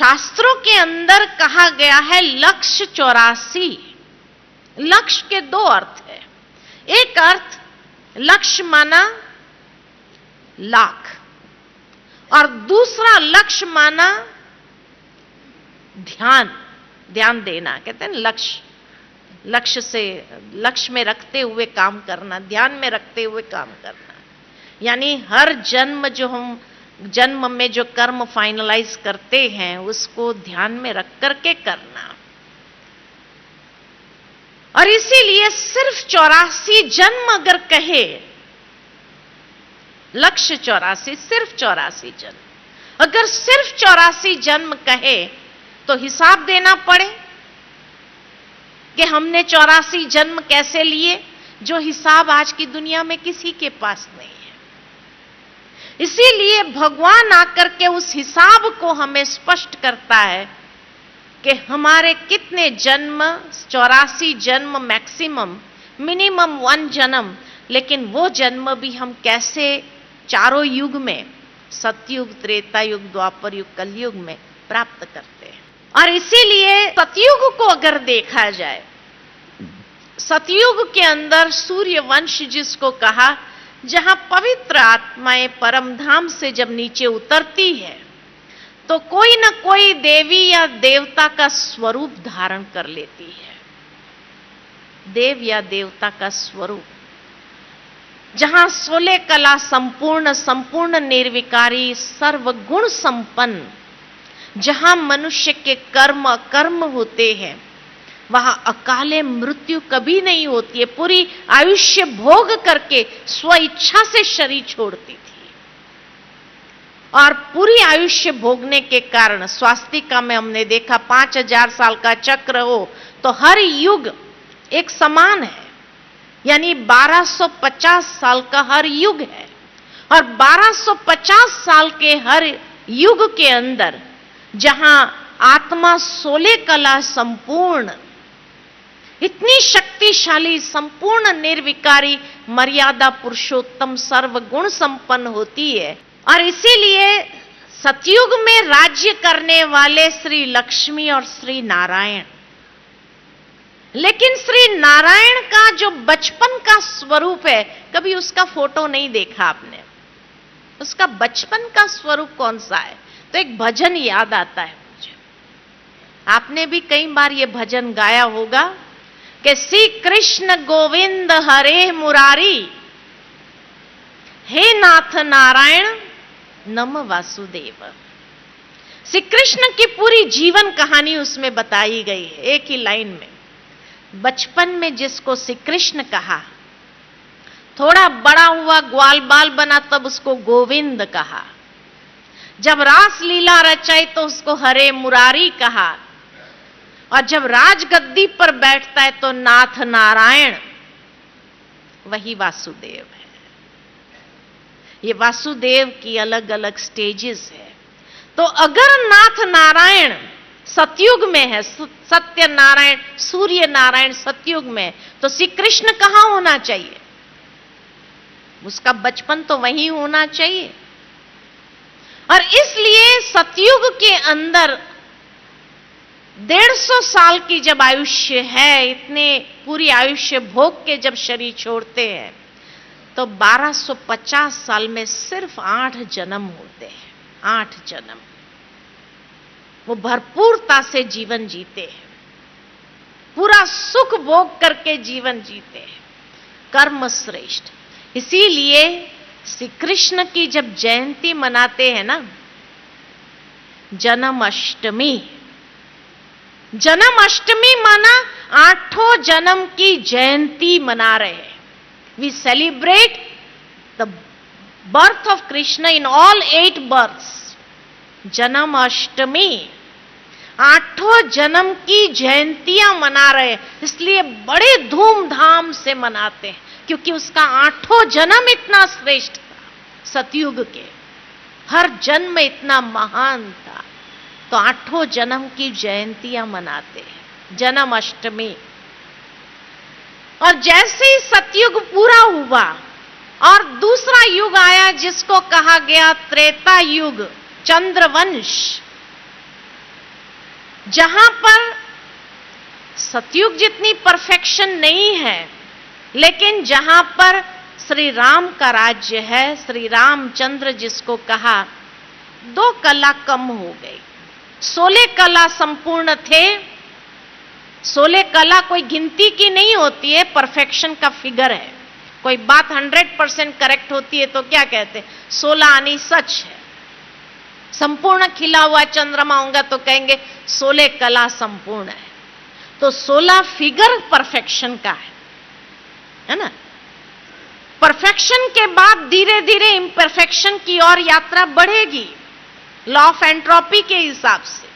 शास्त्रों के अंदर कहा गया है लक्ष्य 84। लक्ष्य के दो अर्थ है। एक अर्थ लक्ष्य माना लाख, और दूसरा लक्ष्य माना ध्यान देना। कहते हैं लक्ष्य में रखते हुए काम करना, ध्यान में रखते हुए काम करना। यानी हर जन्म में जो कर्म फाइनलाइज करते हैं उसको ध्यान में रख करके करना। और इसीलिए सिर्फ 84 जन्म अगर कहे, लक्ष्य 84, सिर्फ 84 जन्म, अगर सिर्फ 84 जन्म कहे तो हिसाब देना पड़े कि हमने 84 जन्म कैसे लिए, जो हिसाब आज की दुनिया में किसी के पास नहीं है। इसीलिए भगवान आकर के उस हिसाब को हमें स्पष्ट करता है कि हमारे कितने जन्म, 84 जन्म मैक्सिमम, मिनिमम 1 जन्म, लेकिन वो जन्म भी हम कैसे चारों युग में, सतयुग, त्रेता युग, द्वापर युग, कलयुग में प्राप्त करते हैं। और इसीलिए सतयुग को अगर देखा जाए, सतयुग के अंदर सूर्य वंश जिसको कहा, जहां पवित्र आत्माएं परम धाम से जब नीचे उतरती है तो कोई न कोई देवी या देवता का स्वरूप धारण कर लेती है। देव या देवता का स्वरूप, जहां 16 कला संपूर्ण निर्विकारी, सर्वगुण संपन्न, जहां मनुष्य के कर्म अकर्म होते हैं, वहां अकाले मृत्यु कभी नहीं होती है। पूरी आयुष्य भोग करके स्व इच्छा से शरीर छोड़ती थी, और पूरी आयुष्य भोगने के कारण स्वास्तिका में हमने देखा 5000 साल का चक्र हो तो हर युग एक समान है, यानी 1250 साल का हर युग है। और 1250 साल के हर युग के अंदर जहां आत्मा 16 कला संपूर्ण, इतनी शक्तिशाली, संपूर्ण निर्विकारी, मर्यादा पुरुषोत्तम, सर्वगुण संपन्न होती है। और इसीलिए सतयुग में राज्य करने वाले श्री लक्ष्मी और श्री नारायण, लेकिन श्री नारायण का जो बचपन का स्वरूप है, कभी उसका फोटो नहीं देखा आपने। उसका बचपन का स्वरूप कौन सा है? तो एक भजन याद आता है मुझे, आपने भी कई बार ये भजन गाया होगा कि श्री कृष्ण गोविंद हरे मुरारी, हे नाथ नारायण नम वासुदेव। श्री कृष्ण की पूरी जीवन कहानी उसमें बताई गई है एक ही लाइन में। बचपन में जिसको श्री कृष्ण कहा, थोड़ा बड़ा हुआ, ग्वाल बाल बना, तब उसको गोविंद कहा। जब रास लीला रचाई तो उसको हरे मुरारी कहा, और जब राजगद्दी पर बैठता है तो नाथ नारायण, वही वासुदेव है। ये वासुदेव की अलग अलग स्टेजेस है। तो अगर नाथ नारायण सतयुग में है, सत्य नारायण, सूर्य नारायण सतयुग में, तो श्री कृष्ण कहां होना चाहिए? उसका बचपन तो वहीं होना चाहिए। और इसलिए सतयुग के अंदर 150 साल की जब आयुष्य है, इतने पूरी आयुष्य भोग के जब शरीर छोड़ते हैं, तो 1250 साल में सिर्फ 8 जन्म होते हैं। 8 जन्म वो भरपूरता से जीवन जीते हैं, पूरा सुख भोग करके जीवन जीते हैं, कर्म श्रेष्ठ। इसीलिए श्री कृष्ण की जब जयंती मनाते हैं ना, जन्माष्टमी, जन्माष्टमी माना 8 जन्म की जयंती मना रहे हैं। We celebrate the birth of Krishna in all 8 births. Janmashtami 8 जन्म की जयंतियां मना रहे हैं, इसलिए बड़े धूमधाम से मनाते हैं, क्योंकि उसका 8 जन्म इतना श्रेष्ठ था। सतयुग के हर जन्म इतना महान था, तो 8 जन्म की जयंतियां मनाते हैं, जन्माष्टमी। और जैसे ही सतयुग पूरा हुआ और दूसरा युग आया जिसको कहा गया त्रेता युग, चंद्रवंश, जहां पर सतयुग जितनी परफेक्शन नहीं है, लेकिन जहां पर श्री राम का राज्य है, श्री रामचंद्र जिसको कहा, 2 कला कम हो गई। 16 कला संपूर्ण थे। 16 कला कोई गिनती की नहीं होती है, परफेक्शन का फिगर है। कोई बात 100% करेक्ट होती है तो क्या कहते हैं, 16 आनी सच है। संपूर्ण खिला हुआ चंद्रमा होगा तो कहेंगे 16 कला संपूर्ण है। तो 16 फिगर परफेक्शन का है ना। परफेक्शन के बाद धीरे धीरे इम्परफेक्शन की ओर यात्रा बढ़ेगी, लॉ ऑफ एंट्रोपी के हिसाब से।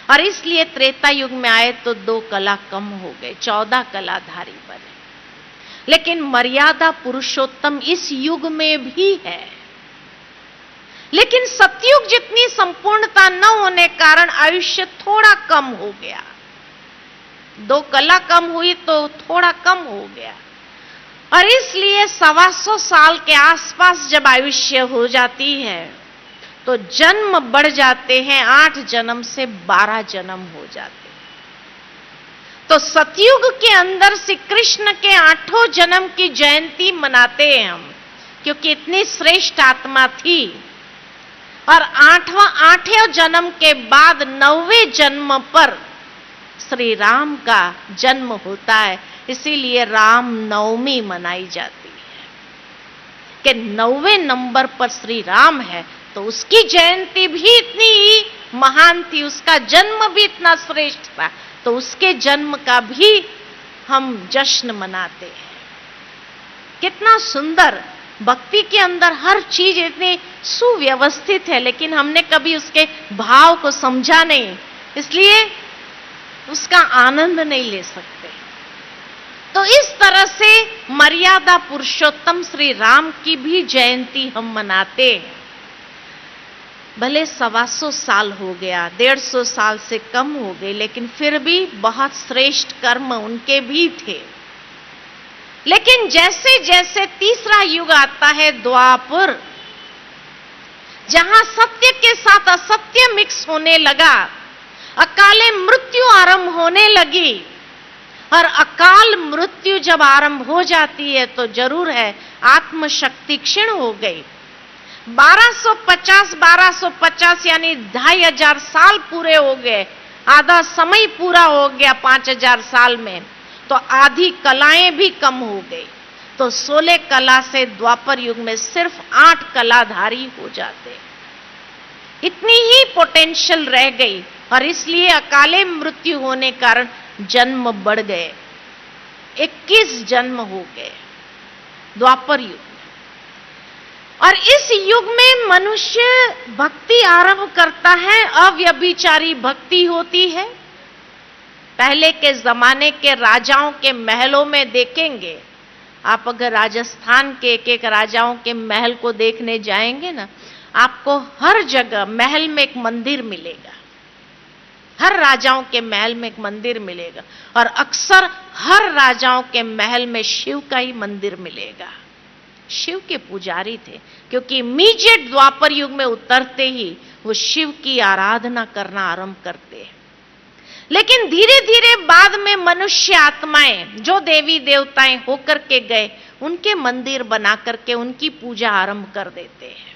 और इसलिए त्रेता युग में आए तो 2 कला कम हो गए, 14 कलाधारी बने। लेकिन मर्यादा पुरुषोत्तम इस युग में भी है। लेकिन सतयुग जितनी संपूर्णता न होने कारण आयुष्य थोड़ा कम हो गया। 2 कला कम हुई तो थोड़ा कम हो गया। और इसलिए 125 साल के आसपास जब आयुष्य हो जाती है तो जन्म बढ़ जाते हैं, 8 जन्म से 12 जन्म हो जाते हैं। तो सतयुग के अंदर श्री कृष्ण के 8 जन्म की जयंती मनाते हैं हम, क्योंकि इतनी श्रेष्ठ आत्मा थी। और 8वें जन्म के बाद 9वें जन्म पर श्री राम का जन्म होता है। इसीलिए राम नवमी मनाई जाती है कि 9वें नंबर पर श्री राम है, तो उसकी जयंती भी इतनी ही महान थी, उसका जन्म भी इतना श्रेष्ठ था, तो उसके जन्म का भी हम जश्न मनाते हैं। कितना सुंदर! भक्ति के अंदर हर चीज इतनी सुव्यवस्थित है, लेकिन हमने कभी उसके भाव को समझा नहीं, इसलिए उसका आनंद नहीं ले सकते। तो इस तरह से मर्यादा पुरुषोत्तम श्री राम की भी जयंती हम मनाते हैं। भले 125 साल हो गया, 150 साल से कम हो गए, लेकिन फिर भी बहुत श्रेष्ठ कर्म उनके भी थे। लेकिन जैसे जैसे तीसरा युग आता है, द्वापर, जहां सत्य के साथ असत्य मिक्स होने लगा, अकाले मृत्यु आरंभ होने लगी। और अकाल मृत्यु जब आरंभ हो जाती है तो जरूर है आत्मशक्ति क्षीण हो गई। 1250 यानी 2500 साल पूरे हो गए, आधा समय पूरा हो गया 5000 साल में, तो आधी कलाएं भी कम हो गई। तो 16 कला से द्वापर युग में सिर्फ 8 कलाधारी हो जाते। इतनी ही पोटेंशियल रह गई, और इसलिए अकाले मृत्यु होने कारण जन्म बढ़ गए, 21 जन्म हो गए द्वापर युग में। और इस युग में मनुष्य भक्ति आरंभ करता है, अव्यभिचारी भक्ति होती है। पहले के जमाने के राजाओं के महलों में देखेंगे आप, अगर राजस्थान के एक राजाओं के महल को देखने जाएंगे ना, आपको हर जगह महल में एक मंदिर मिलेगा। हर राजाओं के महल में एक मंदिर मिलेगा, और अक्सर हर राजाओं के महल में शिव का ही मंदिर मिलेगा। शिव के पुजारी थे, क्योंकि इमीडिएट द्वापर युग में उतरते ही वो शिव की आराधना करना आरंभ करते हैं। लेकिन धीरे धीरे बाद में मनुष्य आत्माएं जो देवी देवताएं होकर के गए, उनके मंदिर बना करके उनकी पूजा आरंभ कर देते हैं।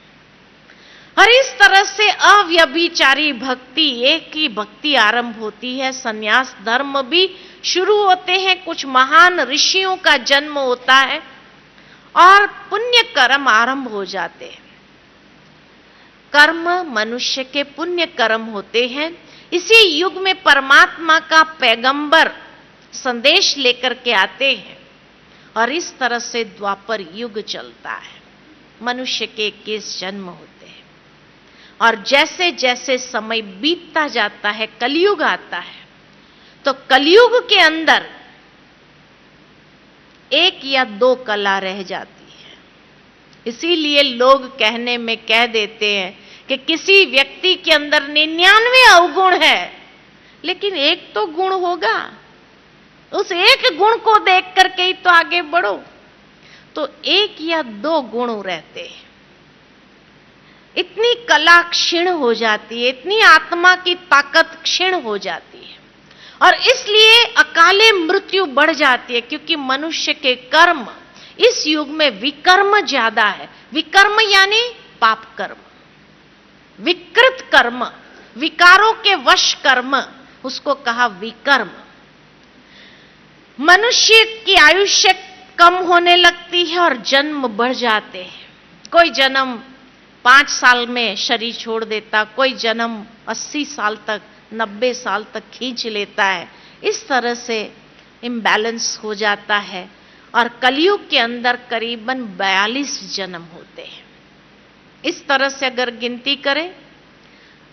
और इस तरह से अव्यभिचारी भक्ति, एक ही भक्ति आरंभ होती है। संन्यास धर्म भी शुरू होते हैं, कुछ महान ऋषियों का जन्म होता है और पुण्य कर्म आरंभ हो जाते हैं। कर्म मनुष्य के पुण्य कर्म होते हैं। इसी युग में परमात्मा का पैगंबर संदेश लेकर के आते हैं, और इस तरह से द्वापर युग चलता है। मनुष्य के 21 जन्म होते हैं, और जैसे जैसे समय बीतता जाता है, कलयुग आता है, तो कलयुग के अंदर 1 या 2 कला रह जाती है। इसीलिए लोग कहने में कह देते हैं कि किसी व्यक्ति के अंदर 99 अवगुण है, लेकिन एक तो गुण होगा, उस एक गुण को देख करके ही तो आगे बढ़ो। तो 1 या 2 गुण रहते हैं। इतनी कला क्षीण हो जाती है, इतनी आत्मा की ताकत क्षीण हो जाती है और इसलिए अकाले मृत्यु बढ़ जाती है, क्योंकि मनुष्य के कर्म इस युग में विकर्म ज्यादा है। विकर्म यानी पाप कर्म, विकृत कर्म, विकारों के वश कर्म, उसको कहा विकर्म। मनुष्य की आयुष्य कम होने लगती है और जन्म बढ़ जाते हैं। कोई जन्म 5 साल में शरीर छोड़ देता, कोई जन्म 80 साल तक, 90 साल तक खींच लेता है। इस तरह से इम्बैलेंस हो जाता है और कलयुग के अंदर करीबन 42 जन्म होते हैं। इस तरह से अगर गिनती करें,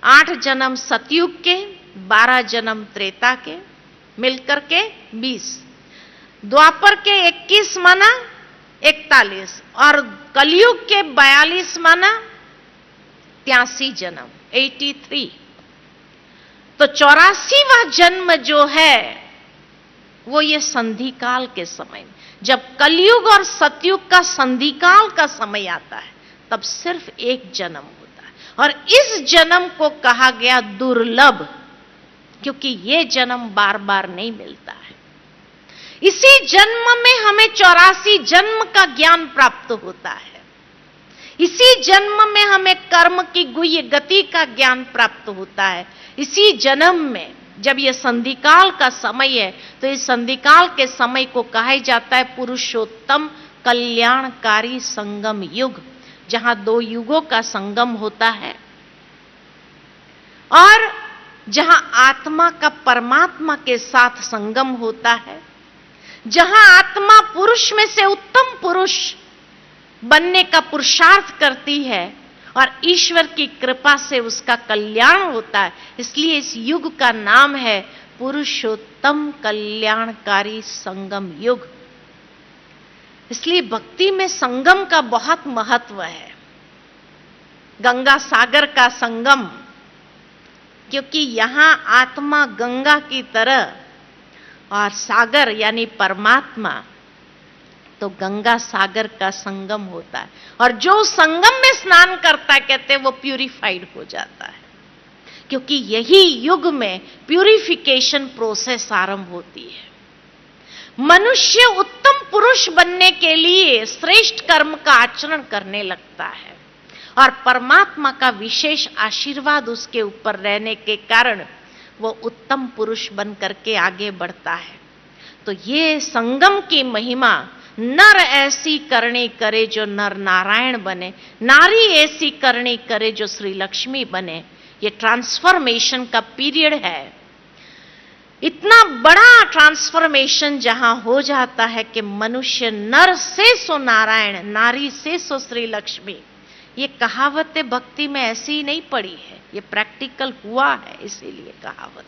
8 जन्म सतयुग के, 12 जन्म त्रेता के, मिलकर के 20, द्वापर के 21 माना 41 और कलयुग के 42 माना 83 जन्म, 83। तो 84वां जन्म जो है वो ये संधिकाल के समय में, जब कलयुग और सतयुग का संधिकाल का समय आता है, तब सिर्फ एक जन्म होता है और इस जन्म को कहा गया दुर्लभ, क्योंकि ये जन्म बार बार नहीं मिलता है। इसी जन्म में हमें 84 जन्म का ज्ञान प्राप्त होता है। इसी जन्म में हमें कर्म की गुह्य गति का ज्ञान प्राप्त होता है। इसी जन्म में जब यह संधिकाल का समय है, तो इस संधिकाल के समय को कहा जाता है पुरुषोत्तम कल्याणकारी संगम युग, जहां 2 युगों का संगम होता है और जहां आत्मा का परमात्मा के साथ संगम होता है, जहां आत्मा पुरुष में से उत्तम पुरुष बनने का पुरुषार्थ करती है और ईश्वर की कृपा से उसका कल्याण होता है। इसलिए इस युग का नाम है पुरुषोत्तम कल्याणकारी संगम युग। इसलिए भक्ति में संगम का बहुत महत्व है। गंगा सागर का संगम, क्योंकि यहां आत्मा गंगा की तरह और सागर यानी परमात्मा, तो गंगा सागर का संगम होता है और जो संगम में स्नान करता है, कहते हैं वो प्यूरिफाइड हो जाता है, क्योंकि यही युग में प्यूरिफिकेशन प्रोसेस आरंभ होती है। मनुष्य उत्तम पुरुष बनने के लिए श्रेष्ठ कर्म का आचरण करने लगता है और परमात्मा का विशेष आशीर्वाद उसके ऊपर रहने के कारण वो उत्तम पुरुष बन करके आगे बढ़ता है। तो ये संगम की महिमा, नर ऐसी करनी करे जो नर नारायण बने, नारी ऐसी करनी करे जो श्री लक्ष्मी बने, ये ट्रांसफॉर्मेशन का पीरियड है। इतना बड़ा ट्रांसफॉर्मेशन जहां हो जाता है कि मनुष्य नर से सो नारायण, नारी से सो श्री लक्ष्मी। ये कहावतें भक्ति में ऐसी ही नहीं पड़ी है, ये प्रैक्टिकल हुआ है, इसीलिए कहावत।